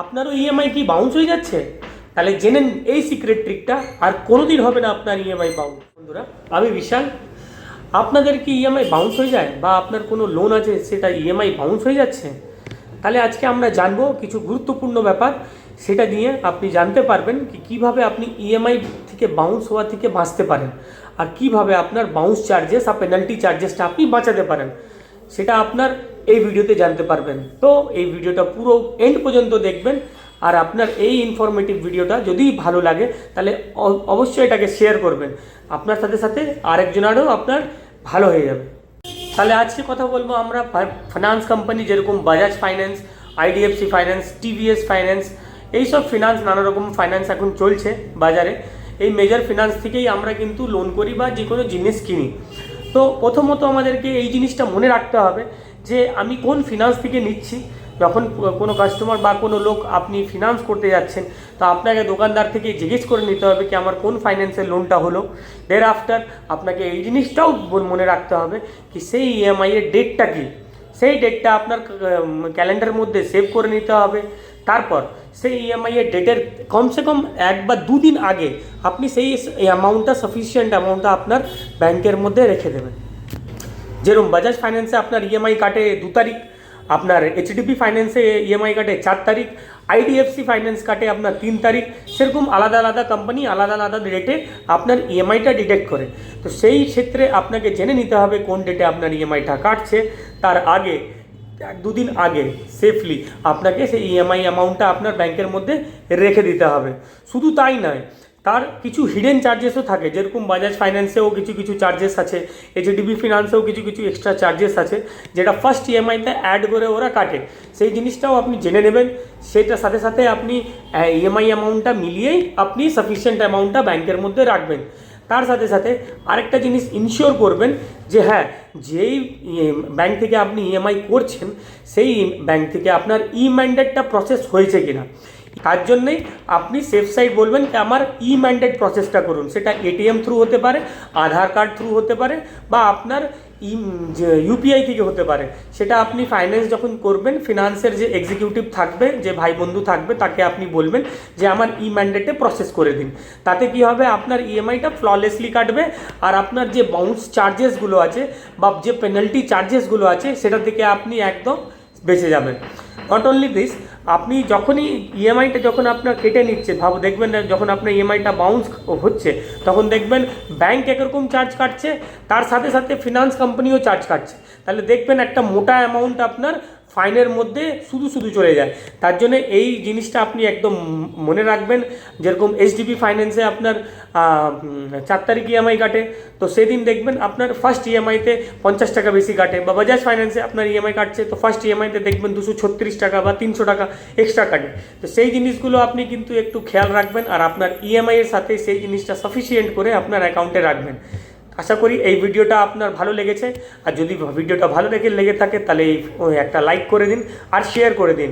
আপনারও ইএমআই কি বাউন্স হয়ে যাচ্ছে? তাহলে জেনে নিন এই সিক্রেট ট্রিকটা, আর কোনোদিন হবে না আপনার ইএমআই বাউন্স। বন্ধুরা, আমি বিশাল। আপনাদের কি ইএমআই বাউন্স হয়ে যায়, বা আপনার কোনো লোন আছে সেটা ইএমআই বাউন্স হয়ে যাচ্ছে? তাহলে আজকে আমরা জানবো কিছু গুরুত্বপূর্ণ ব্যাপার, সেটা নিয়ে আপনি জানতে পারবেন কি কীভাবে আপনি ইএমআই থেকে বাউন্স হওয়া থেকে বাঁচতে পারেন, আর কিভাবে আপনার বাউন্স চার্জেস আর পেনাল্টি চার্জেসটা আপনি বাঁচাতে পারেন, সেটা আপনার এই ভিডিওতে জানতে পারবেন। তো এই ভিডিওটা পুরো এন্ড পর্যন্ত দেখবেন, আর আপনার এই ইনফরমেটিভ ভিডিওটা যদি ভালো লাগে তাহলে অবশ্যই এটাকে শেয়ার করবেন। আপনার সাথে সাথে আরেকজনেরও আপনার ভালো হয়ে যাবে। তাহলে আজকে কথা বলবো আমরা ফাইন্যান্স কোম্পানি, যেরকম Bajaj finance, IDFC finance, TVS finance, এইসব ফিনান্স, নানা রকম ফাইন্যান্স এখন চলছে বাজারে। এই মেজর ফিনান্স থেকেই আমরা কিন্তু লোন করি বা যে কোনো জিনিস কিনি। তো প্রথমত আমাদেরকে এই জিনিসটা মনে রাখতে হবে যে আমি কোন ফিনান্স থেকে নিচ্ছি। যখন কোনো কাস্টমার বা কোনো লোক আপনি ফিনান্স করতে যাচ্ছেন, তো আপনাকে দোকানদার থেকে জিজ্ঞেস করে নিতে হবে কি আমার কোন ফাইন্যান্সের লোনটা হলো। দেয়ার আফটার আপনাকে এই জিনিসটাও মনে রাখতে হবে কি সেই ইএমআই এর ডেটটা কী, সেই ডেটটা আপনার ক্যালেন্ডারের মধ্যে সেভ করে নিতে হবে। তারপর সেই ইএমআই এর ডেটের কমসে কম 1 বা 2 দিন আগে আপনি সেই অ্যামাউন্টটা, সাফিসিয়েন্ট অ্যামাউন্টটা আপনার ব্যাংকের মধ্যে রেখে দেবেন। যেরকম বাজাজ ফাইন্যান্সে আপনার ইএমআই কাটে 2 তারিখ, আপনার এইচডিবি ফাইন্যান্সে ইএমআই কাটে 4 তারিখ, আইডিএফসি ফাইন্যান্স কাটে আপনার 3 তারিখ। সেরকম আলাদা আলাদা কোম্পানি আলাদা আলাদা ডেটে আপনার ইএমআইটা ডিডাক্ট করে। তো সেই ক্ষেত্রে আপনাকে জেনে নিতে হবে কোন ডেটে আপনার ইএমআইটা কাটছে। তার আগে 1-2 দিন আগে সেফলি আপনাকে সেই ইএমআই অ্যামাউন্টটা আপনার ব্যাংকের মধ্যে রেখে দিতে হবে। শুধু তাই নয়, তার কিছু হিডেন চার্জেসও থাকে। যেরকম বাজাজ ফাইন্যান্সেও কিছু কিছু চার্জেস আছে, এইচডিবি ফিনান্সেও কিছু কিছু এক্সট্রা চার্জেস আছে, যেটা ফার্স্ট ইএমআইতে অ্যাড করে ওরা কাটে। সেই জিনিসটাও আপনি জেনে নেবেন। সেটার সাথে সাথে আপনি ইএমআই অ্যামাউন্টটা মিলিয়েই আপনি সাফিসিয়েন্ট অ্যামাউন্টটা ব্যাংকের মধ্যে রাখবেন। তার সাথে সাথে আরেকটা জিনিস ইনশিওর করবেন যে হ্যাঁ, যেই ব্যাংক থেকে আপনি ইএমআই করছেন সেই ব্যাংক থেকে আপনার ম্যান্ডেটটা প্রসেস হয়েছে কিনা। তার জন্যেই আপনি সেফ সাইড বলবেন যে আমার ম্যান্ডেট প্রসেসটা করুন। সেটা এটিএম থ্রু হতে পারে, আধার কার্ড থ্রু হতে পারে, বা আপনার ইউপিআই থেকে হতে পারে। সেটা আপনি ফাইন্যান্স যখন করবেন, ফিনান্সের যে এক্সিকিউটিভ থাকবে, যে ভাই বন্ধু থাকবে, তাকে আপনি বলবেন যে আমার ম্যান্ডেটে প্রসেস করে দিন। তাতে কি হবে, আপনার ইএমআইটা ফ্ললেসলি কাটবে, আর আপনার যে বাউন্স চার্জেসগুলো আছে বা যে পেনাল্টি চার্জেসগুলো আছে সেটা থেকে আপনি একদম বেঁচে যাবেন। নট অনলি দিস, আপনি যখনই ইএমআইটা যখন আপনার কেটে নিচ্ছে, দেখবেন যখন আপনার ইএমআইটা বাউন্স হচ্ছে তখন দেখবেন ব্যাংক একরকম চার্জ কাটছে, তার সাথে সাথে ফিনান্স কোম্পানিও চার্জ কাটছে। তাহলে দেখবেন একটা মোটা অ্যামাউন্ট আপনার ফাইনের মধ্যে শুধু শুধু চলে যায়। তার জন্য এই জিনিসটা আপনি একদম মনে রাখবেন। যেরকম এইচডিবি ফাইন্যান্সে আপনার 4 তারিখ ইএমআই কাটে, তো সেদিন দেখবেন আপনার ফার্স্ট ইএমআইতে 50 টাকা বেশি কাটে। বা বাজাজ ফাইন্যান্সে আপনার ইএমআই কাটছে, তো ফার্স্ট ইএমআইতে দেখবেন 236 টাকা বা 300 টাকা এক্সট্রা কাটে। তো সেই জিনিসগুলো আপনি কিন্তু একটু খেয়াল রাখবেন, আর আপনার ইএমআই এর সাথে সেই জিনিসটা সাফিসিয়েন্ট করে আপনার অ্যাকাউন্টে রাখবেন। আশা করি এই ভিডিওটা আপনার ভালো লেগেছে। আর যদি ভিডিওটা ভালো লেগে থাকে তাহলে একটা লাইক করে দিন আর শেয়ার করে দিন।